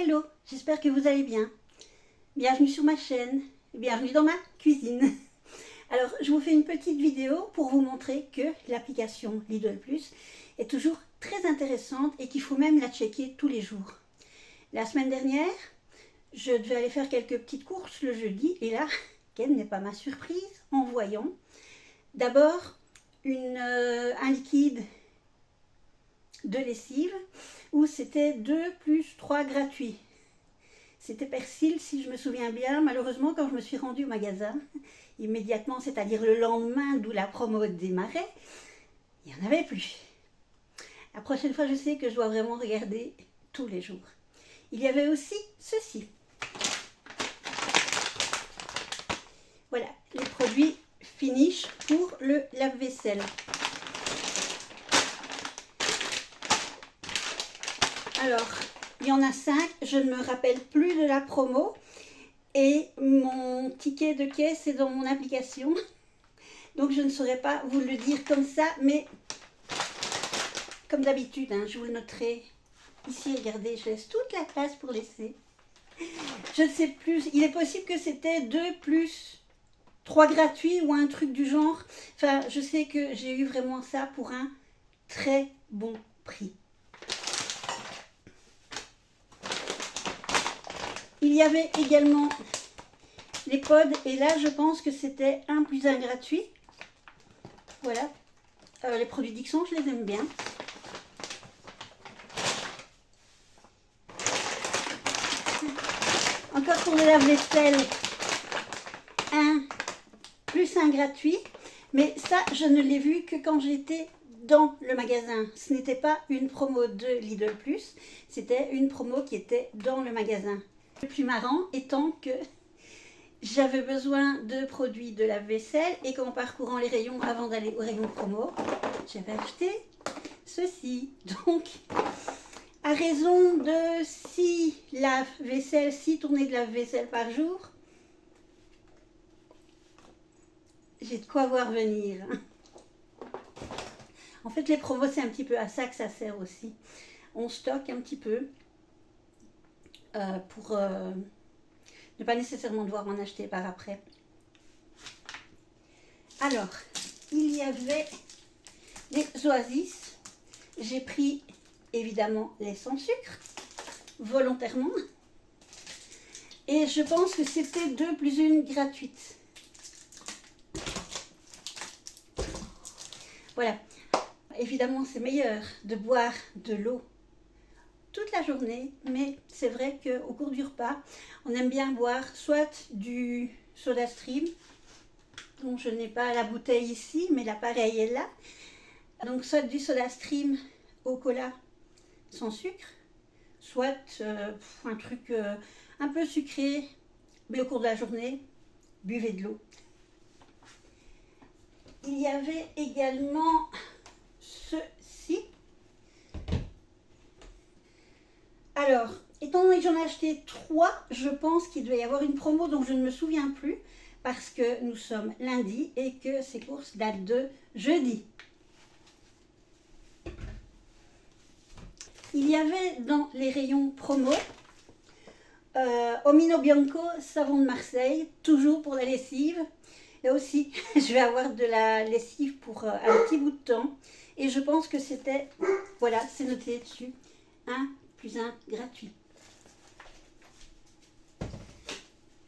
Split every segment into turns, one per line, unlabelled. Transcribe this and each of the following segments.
Hello, j'espère que vous allez bien. Bienvenue sur ma chaîne, bienvenue dans ma cuisine. Alors, je vous fais une petite vidéo pour vous montrer que l'application Lidl Plus est toujours très intéressante et qu'il faut même la checker tous les jours. La semaine dernière, je devais aller faire quelques petites courses le jeudi et là, quelle n'est pas ma surprise en voyant d'abord un liquide de lessive où c'était 2 plus 3 gratuits. C'était persil si je me souviens bien. Malheureusement, quand je me suis rendue au magasin, immédiatement, c'est-à-dire le lendemain d'où la promo démarrait, il n'y en avait plus. La prochaine fois, je sais que je dois vraiment regarder tous les jours. Il y avait aussi ceci. Voilà, les produits Finish pour le lave-vaisselle. Alors, il y en a 5, je ne me rappelle plus de la promo et mon ticket de caisse est dans mon application. Donc je ne saurais pas vous le dire comme ça, mais comme d'habitude, je vous le noterai ici. Regardez, je laisse toute la place pour laisser. Je ne sais plus, il est possible que c'était 2 plus 3 gratuits ou un truc du genre. Enfin, je sais que j'ai eu vraiment ça pour un très bon prix. Il y avait également les pods et là je pense que c'était 1 plus 1 gratuit. Voilà, les produits Dixon, je les aime bien. Encore pour le lave-vaisselle, 1 plus 1 gratuit. Mais ça, je ne l'ai vu que quand j'étais dans le magasin. Ce n'était pas une promo de Lidl Plus, c'était une promo qui était dans le magasin. Le plus marrant étant que j'avais besoin de produits de lave-vaisselle et qu'en parcourant les rayons avant d'aller au rayon promo, j'avais acheté ceci. Donc, à raison de 6 lave-vaisselle, 6 tournées de lave-vaisselle par jour, j'ai de quoi voir venir. En fait, les promos, c'est un petit peu à ça que ça sert aussi. On stocke un petit peu pour ne pas nécessairement devoir en acheter par après. Alors, il y avait les Oasis. J'ai pris évidemment les sans sucre, volontairement. Et je pense que c'était 2 plus 1 gratuite. Voilà. Évidemment, c'est meilleur de boire de l'eau toute la journée, mais c'est vrai qu'au cours du repas, on aime bien boire soit du soda stream, dont je n'ai pas la bouteille ici, mais l'appareil est là. Donc soit du soda stream au cola sans sucre, soit un truc un peu sucré, mais au cours de la journée, buvez de l'eau. Il y avait également ceci. Alors, étant donné que j'en ai acheté 3, je pense qu'il doit y avoir une promo dont je ne me souviens plus parce que nous sommes lundi et que ces courses datent de jeudi. Il y avait dans les rayons promo Omino Bianco savon de Marseille, toujours pour la lessive. Là aussi, je vais avoir de la lessive pour un petit bout de temps. Et je pense que c'était, voilà, c'est noté dessus, 1 plus 1 gratuit.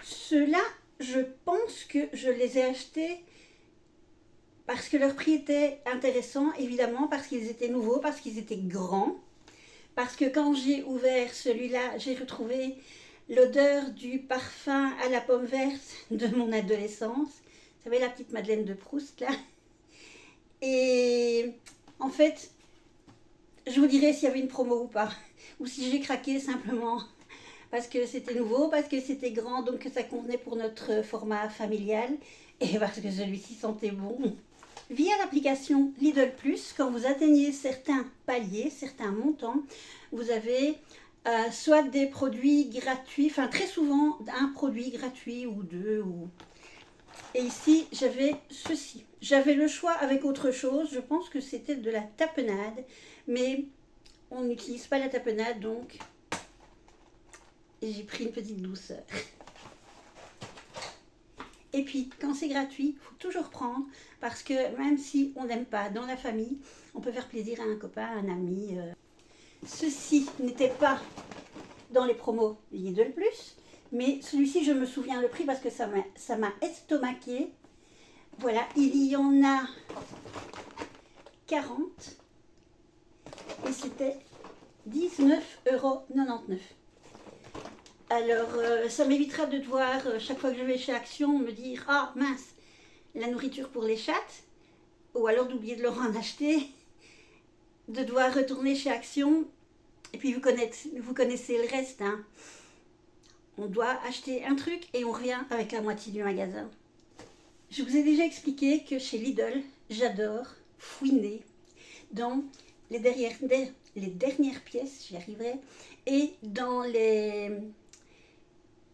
Ceux-là, je pense que je les ai achetés parce que leur prix était intéressant, évidemment, parce qu'ils étaient nouveaux, parce qu'ils étaient grands. Parce que quand j'ai ouvert celui-là, j'ai retrouvé l'odeur du parfum à la pomme verte de mon adolescence. Vous savez, la petite Madeleine de Proust, là. Et en fait, je vous dirai s'il y avait une promo ou pas. Ou si j'ai craqué simplement parce que c'était nouveau, parce que c'était grand, donc que ça convenait pour notre format familial. Et parce que celui-ci sentait bon. Via l'application Lidl Plus, quand vous atteignez certains paliers, certains montants, vous avez soit des produits gratuits, enfin très souvent un produit gratuit ou 2. Et ici, j'avais ceci. J'avais le choix avec autre chose, je pense que c'était de la tapenade, mais on n'utilise pas la tapenade, donc j'ai pris une petite douceur. Et puis, quand c'est gratuit, il faut toujours prendre, parce que même si on n'aime pas dans la famille, on peut faire plaisir à un copain, à un ami. Ceci n'était pas dans les promos Lidl Plus, mais celui-ci, je me souviens le prix parce que ça m'a estomaqué. Voilà, il y en a 40 et c'était 19,99 €. Alors, ça m'évitera de devoir, chaque fois que je vais chez Action, me dire « Ah, mince, la nourriture pour les chattes », ou alors d'oublier de leur en acheter, de devoir retourner chez Action. Et puis, vous connaissez le reste, hein. On doit acheter un truc et on revient avec la moitié du magasin. Je vous ai déjà expliqué que chez Lidl, j'adore fouiner dans les dernières pièces, j'y arriverai, et dans les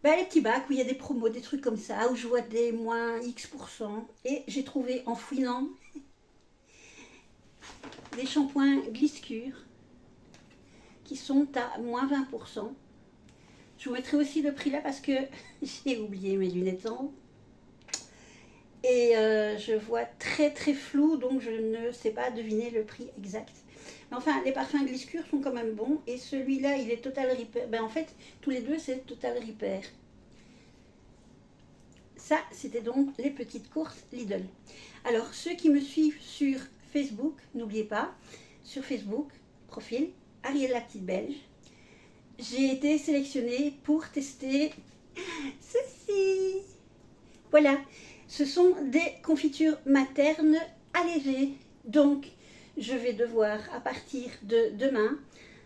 petits bacs où il y a des promos, des trucs comme ça, où je vois des moins X%. Et j'ai trouvé en fouinant des shampoings Glisscure qui sont à moins 20%. Je vous mettrai aussi le prix là parce que j'ai oublié mes lunettes en haut. Et je vois très très flou, donc je ne sais pas deviner le prix exact. Mais enfin, les parfums Glisscure sont quand même bons. Et celui-là, il est Total Repair. Ben, en fait, tous les deux, c'est Total Repair. Ça, c'était donc les petites courses Lidl. Alors, ceux qui me suivent sur Facebook, n'oubliez pas, sur Facebook, profil, Ariel la petite belge. J'ai été sélectionnée pour tester ceci. Voilà, ce sont des confitures maternes allégées. Donc, je vais devoir, à partir de demain,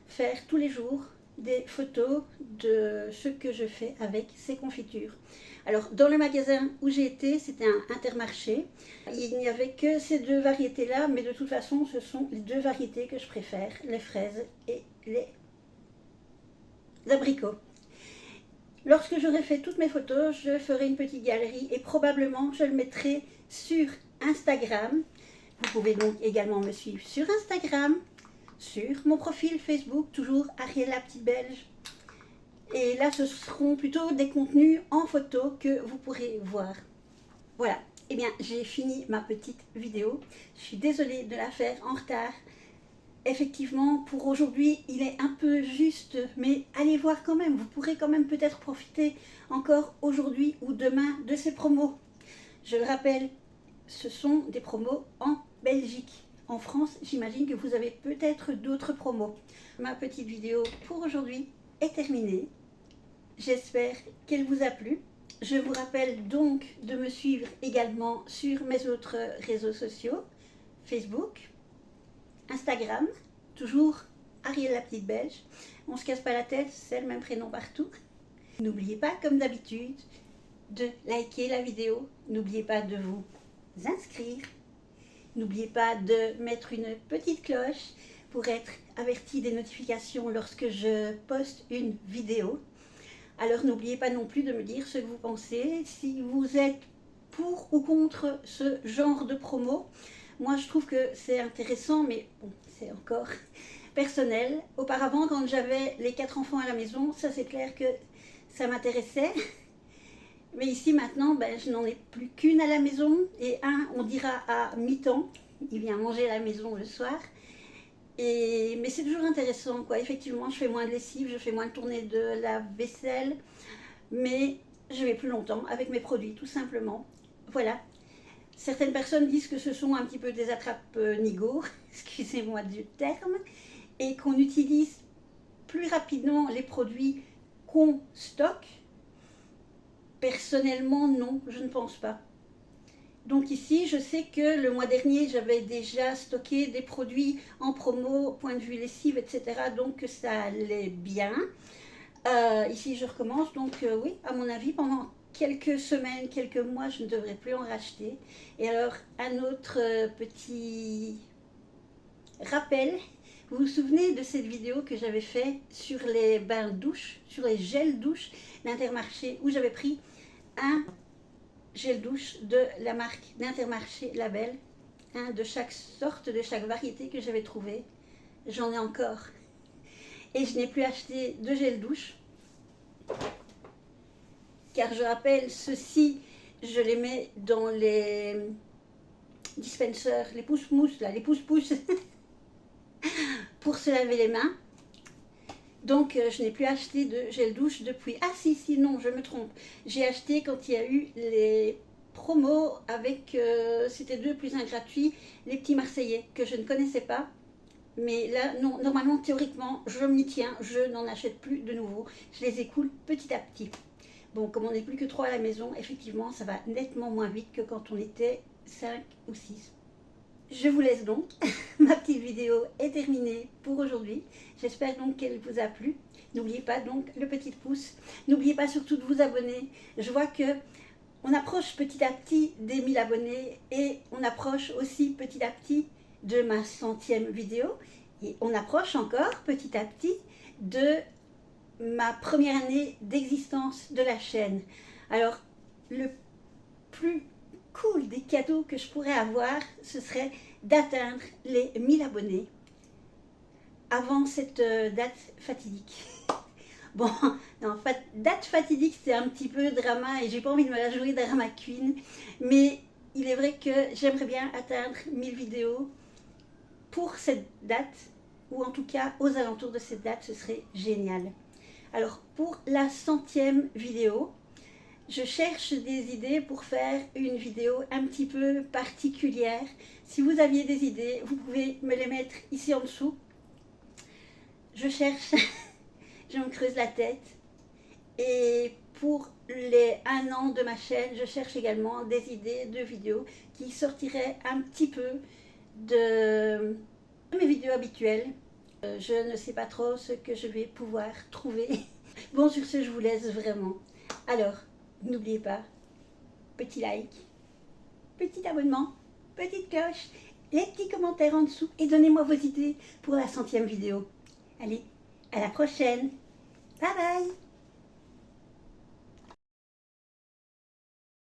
faire tous les jours des photos de ce que je fais avec ces confitures. Alors, dans le magasin où j'ai été, c'était un Intermarché. Il n'y avait que ces deux variétés-là, mais de toute façon, ce sont les deux variétés que je préfère, les fraises et les abricots. Lorsque j'aurai fait toutes mes photos, je ferai une petite galerie et probablement je le mettrai sur Instagram. Vous pouvez donc également me suivre sur Instagram, sur mon profil Facebook, toujours Ariel la petite belge. Et là, ce seront plutôt des contenus en photo que vous pourrez voir. Voilà, eh bien, j'ai fini ma petite vidéo. Je suis désolée de la faire en retard. Effectivement, pour aujourd'hui, il est un peu juste, mais allez voir quand même. Vous pourrez quand même peut-être profiter encore aujourd'hui ou demain de ces promos. Je le rappelle, ce sont des promos en Belgique. En France, j'imagine que vous avez peut-être d'autres promos. Ma petite vidéo pour aujourd'hui est terminée. J'espère qu'elle vous a plu. Je vous rappelle donc de me suivre également sur mes autres réseaux sociaux, Facebook, Instagram, toujours Ariel la petite belge. On se casse pas la tête, c'est le même prénom partout. N'oubliez pas, comme d'habitude, de liker la vidéo. N'oubliez pas de vous inscrire. N'oubliez pas de mettre une petite cloche pour être averti des notifications lorsque je poste une vidéo. Alors n'oubliez pas non plus de me dire ce que vous pensez, si vous êtes pour ou contre ce genre de promo. Moi je trouve que c'est intéressant, mais bon, c'est encore personnel. Auparavant, quand j'avais les 4 enfants à la maison, ça c'est clair que ça m'intéressait. Mais ici maintenant, ben, je n'en ai plus qu'une à la maison et un, on dira à mi-temps, il vient manger à la maison le soir. Mais c'est toujours intéressant, quoi. Effectivement, je fais moins de lessive, je fais moins de tournées de la vaisselle, mais je vais plus longtemps avec mes produits, tout simplement. Voilà. Certaines personnes disent que ce sont un petit peu des attrape-nigots, excusez-moi du terme, et qu'on utilise plus rapidement les produits qu'on stocke. Personnellement, non, je ne pense pas. Donc ici, je sais que le mois dernier, j'avais déjà stocké des produits en promo, point de vue lessive, etc. Donc ça allait bien. Ici, je recommence. Donc oui, à mon avis, pendant quelques semaines, quelques mois, je ne devrais plus en racheter. Et alors, un autre petit rappel. Vous vous souvenez de cette vidéo que j'avais fait sur les bains douche, sur les gels douche d'Intermarché, où j'avais pris un gel douche de la marque d'Intermarché Label, de chaque sorte, de chaque variété que j'avais trouvé. J'en ai encore. Et je n'ai plus acheté de gel douche. car je rappelle, ceux-ci, je les mets dans les dispensers, les pousse-mousses, là, les pousse-pousse, pour se laver les mains. Donc, je n'ai plus acheté de gel douche depuis... Ah si, non, je me trompe. J'ai acheté quand il y a eu les promos avec, c'était 2 plus 1 gratuit, les petits Marseillais, que je ne connaissais pas. Mais là, non, normalement, théoriquement, je m'y tiens, je n'en achète plus de nouveau. Je les écoule petit à petit. Bon, comme on n'est plus que 3 à la maison, effectivement, ça va nettement moins vite que quand on était 5 ou 6. Je vous laisse donc. Ma petite vidéo est terminée pour aujourd'hui. J'espère donc qu'elle vous a plu. N'oubliez pas donc le petit pouce. N'oubliez pas surtout de vous abonner. Je vois que on approche petit à petit des 1000 abonnés et on approche aussi petit à petit de ma 100e vidéo. Et on approche encore petit à petit de ma première année d'existence de la chaîne. Alors, le plus cool des cadeaux que je pourrais avoir, ce serait d'atteindre les 1000 abonnés avant cette date fatidique. Bon, non, date fatidique, c'est un petit peu drama et j'ai pas envie de me la jouer drama queen, mais il est vrai que j'aimerais bien atteindre 1000 vidéos pour cette date, ou en tout cas aux alentours de cette date, ce serait génial. Alors, pour la 100e vidéo, je cherche des idées pour faire une vidéo un petit peu particulière. Si vous aviez des idées, vous pouvez me les mettre ici en dessous. Je cherche, je me creuse la tête. Et pour les 1 an de ma chaîne, je cherche également des idées de vidéos qui sortiraient un petit peu de mes vidéos habituelles. Je ne sais pas trop ce que je vais pouvoir trouver. Bon, sur ce, je vous laisse vraiment. Alors, n'oubliez pas, petit like, petit abonnement, petite cloche, les petits commentaires en dessous et donnez-moi vos idées pour la 100e vidéo. Allez, à la prochaine. Bye bye.